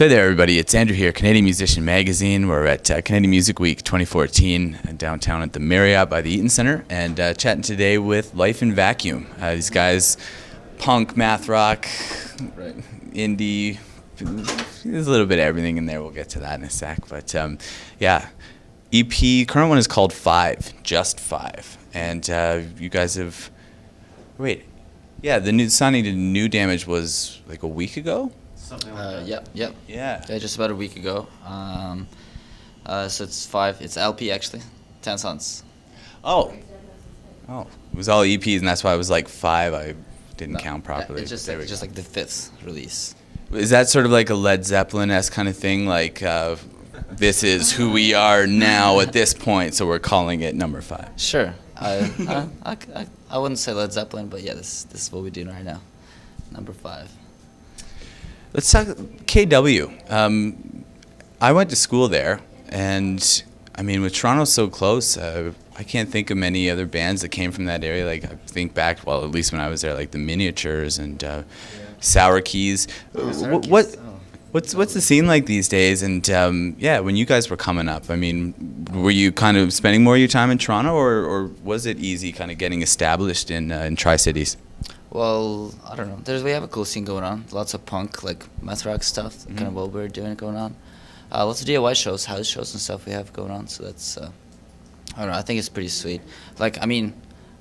So hey there, everybody. It's Andrew here, Canadian Musician Magazine. We're at Canadian Music Week 2014 downtown at the Marriott by the Eaton Center, and chatting today with Life in Vacuum. These guys, punk, math rock, right, indie. There's a little bit of everything in there. We'll get to that in a sec. But yeah, EP. Current one is called Five, just Five, and you guys have. Wait, yeah, the new signing to New Damage was like a week ago. Something like that. Yep. Yeah, just about a week ago. So it's Five. It's LP actually, 10 songs. Oh, it was all EPs, and that's why it was like Five. I didn't count properly. It's just like the fifth release. Is that sort of like a Led Zeppelin-esque kind of thing? Like, this is who we are now at this point, so we're calling it number 5. Sure. I wouldn't say Led Zeppelin, but yeah, this is what we're doing right now. Number 5. Let's talk KW. I went to school there, and I mean, with Toronto so close, I can't think of many other bands that came from that area. Like, I think back, well, at least when I was there, like the Miniatures and Sour Keys. What's the scene like these days? And yeah, when you guys were coming up, I mean, were you kind of spending more of your time in Toronto, or was it easy kind of getting established in Tri-Cities? Well, I don't know. We have a cool scene going on. Lots of punk, like math rock stuff, kind of what we're doing going on. Lots of DIY shows, house shows and stuff we have going on. So that's, I don't know, I think it's pretty sweet. Like, I mean,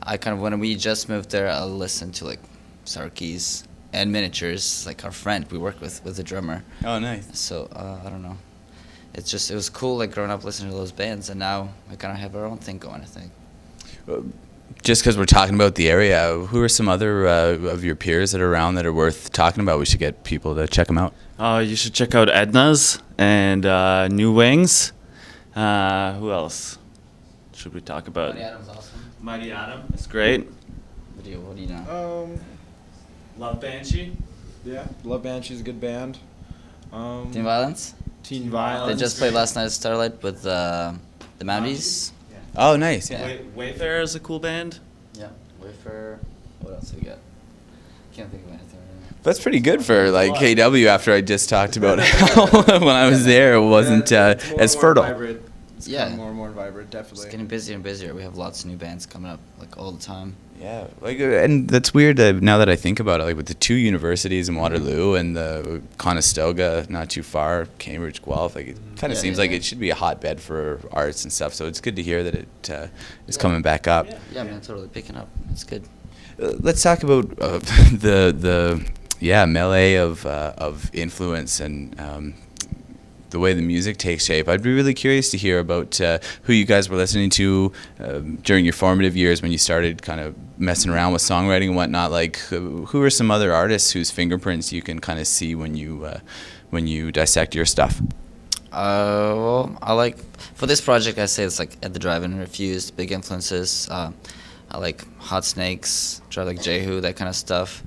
when we just moved there, I listened to like Sour Keys and Miniatures, like our friend we work with the drummer. Oh, nice. So, I don't know. It was cool, like growing up listening to those bands, and now we kind of have our own thing going, I think. Just because we're talking about the area, who are some other of your peers that are around that are worth talking about? We should get people to check them out. You should check out Edna's and New Wings. Who else should we talk about? Mighty Adam's awesome. Mighty Adam is great. What do you know? Love Banshee. Yeah, Love Banshee's a good band. Teen Violence? Teen Violence. They just played last night at Starlight with the Mambies. Oh, nice. Yeah. Wayfarer is a cool band. Yeah, Wayfarer. What else do we got? Can't think of anything right now. That's pretty good for like KW after I just talked about how when I was there it wasn't as fertile. It's more and more vibrant, definitely. It's getting busier and busier. We have lots of new bands coming up like all the time. Yeah, like, and that's weird now that I think about it, like with the 2 universities in Waterloo and the Conestoga not too far, Cambridge, Guelph, like it kind of seems like it should be a hotbed for arts and stuff, so it's good to hear that it is coming back up. Yeah, man, totally picking up. It's good. Let's talk about the melee of influence and the way the music takes shape. I'd be really curious to hear about who you guys were listening to during your formative years when you started kind of messing around with songwriting and whatnot. Like, who are some other artists whose fingerprints you can kind of see when you dissect your stuff? Well, I like, for this project, I say it's like At the Drive-In, Refused, big influences. I like Hot Snakes, Drive Like Jehu, that kind of stuff.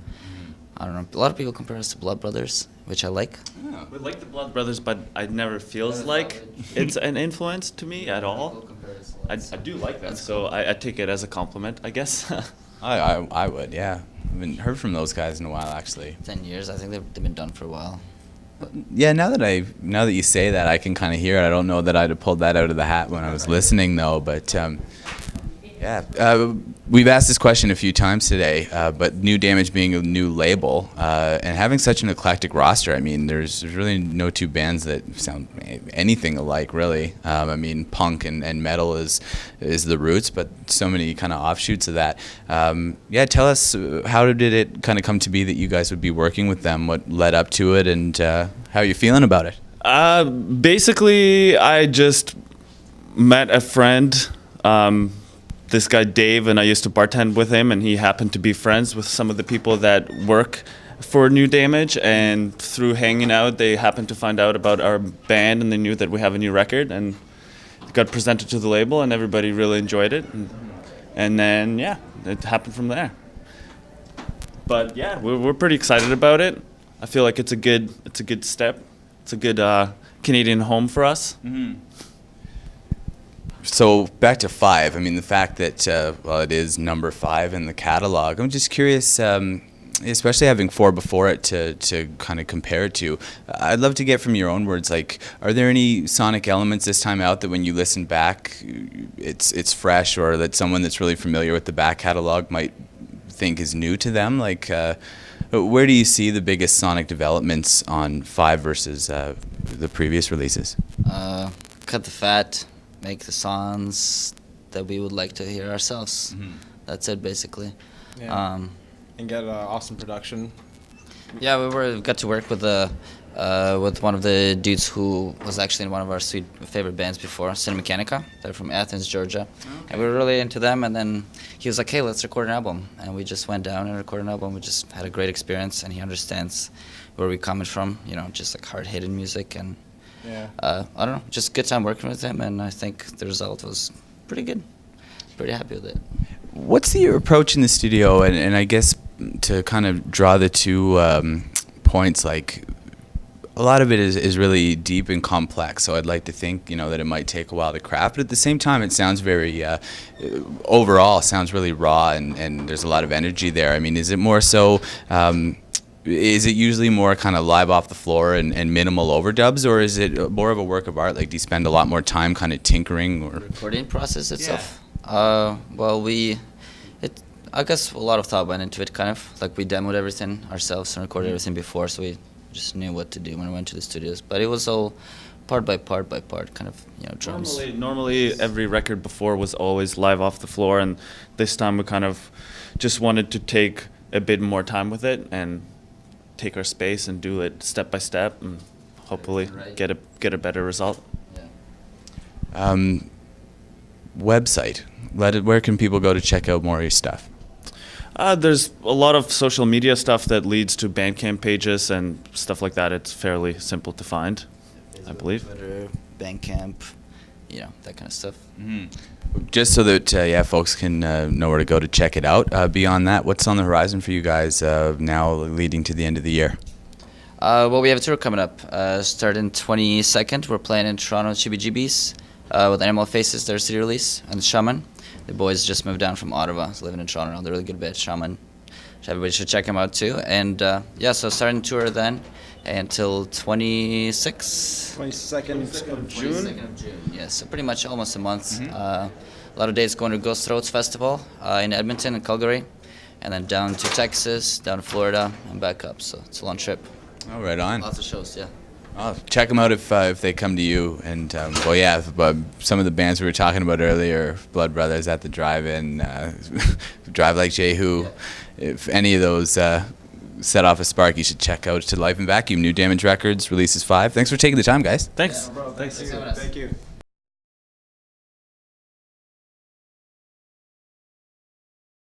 I don't know. A lot of people compare us to Blood Brothers, which I like. Yeah. We like the Blood Brothers, but it never feels like it's an influence to me at all. I do like them, so I take it as a compliment, I guess. I would, yeah. I haven't heard from those guys in a while, actually. 10 years. I think they've been done for a while. Yeah, now that you say that, I can kind of hear it. I don't know that I'd have pulled that out of the hat when I was listening, though, but yeah. We've asked this question a few times today, but New Damage being a new label and having such an eclectic roster, I mean, there's really no 2 bands that sound anything alike, really. I mean, punk and metal is the roots, but so many kind of offshoots of that. Yeah, tell us, how did it kind of come to be that you guys would be working with them? What led up to it, and how are you feeling about it? Basically, I just met a friend. This guy Dave, and I used to bartend with him, and he happened to be friends with some of the people that work for New Damage, and through hanging out they happened to find out about our band, and they knew that we have a new record, and it got presented to the label, and everybody really enjoyed it, and then yeah, it happened from there. But yeah, we're pretty excited about it. I feel like it's a good step. It's a good Canadian home for us. Mm-hmm. So back to 5. I mean, the fact that it is number 5 in the catalog. I'm just curious. especially having 4 before it to kind of compare it to. I'd love to get from your own words, like, are there any sonic elements this time out that when you listen back, it's fresh, or that someone that's really familiar with the back catalog might think is new to them? Like, where do you see the biggest sonic developments on 5 versus the previous releases? Cut the fat, make the songs that we would like to hear ourselves. That's it, basically. Yeah. And get awesome production. Yeah, we got to work with one of the dudes who was actually in one of our sweet favorite bands before, Cinemechanica. They're from Athens, Georgia. Okay. And we were really into them, and then he was like, hey, let's record an album. And we just went down and recorded an album. We just had a great experience, and he understands where we're coming from, just like hard-hitting music. And Yeah. I don't know, just good time working with him, and I think the result was pretty good. Pretty happy with it. What's your approach in the studio? And I guess to kind of draw the two points, like, a lot of it is really deep and complex, so I'd like to think, that it might take a while to craft, but at the same time, it sounds very, overall, sounds really raw, and there's a lot of energy there. I mean, is it more so, is it usually more kind of live off the floor and minimal overdubs, or is it more of a work of art? Like, do you spend a lot more time kind of tinkering? Or recording process itself? Well, I guess a lot of thought went into it, kind of. Like, we demoed everything ourselves and recorded everything before, so we just knew what to do when we went to the studios. But it was all part by part, kind of, drums. Normally every record before was always live off the floor, and this time we kind of just wanted to take a bit more time with it and take our space and do it step by step, and hopefully get a better result. Yeah. Website. Where can people go to check out more of your stuff? There's a lot of social media stuff that leads to Bandcamp pages and stuff like that. It's fairly simple to find, I believe. Twitter, Bandcamp, that kind of stuff. Just so that folks can know where to go to check it out. Beyond that, what's on the horizon for you guys now leading to the end of the year? Well, we have a tour coming up. Starting 22nd, we're playing in Toronto, CBGB's with Animal Faces, their city release, and Shaman. The boys just moved down from Ottawa, so living in Toronto now. They're really good band, Shaman. So everybody should check them out too. And so starting tour then until 22nd of June. 22nd of June. Yes, so pretty much almost a month. A lot of days going to Ghost Roads Festival in Edmonton and Calgary, and then down to Texas, down to Florida, and back up. So it's a long trip. Oh, right on. Lots of shows, yeah. Oh, check them out if they come to you. And some of the bands we were talking about earlier, Blood Brothers at the Drive-In, Drive Like Jehu. Yeah. If any of those set off a spark, you should check out To Life in Vacuum. New Damage Records releases 5. Thanks for taking the time, guys. Thanks. Yeah, bro, thanks. Thank you.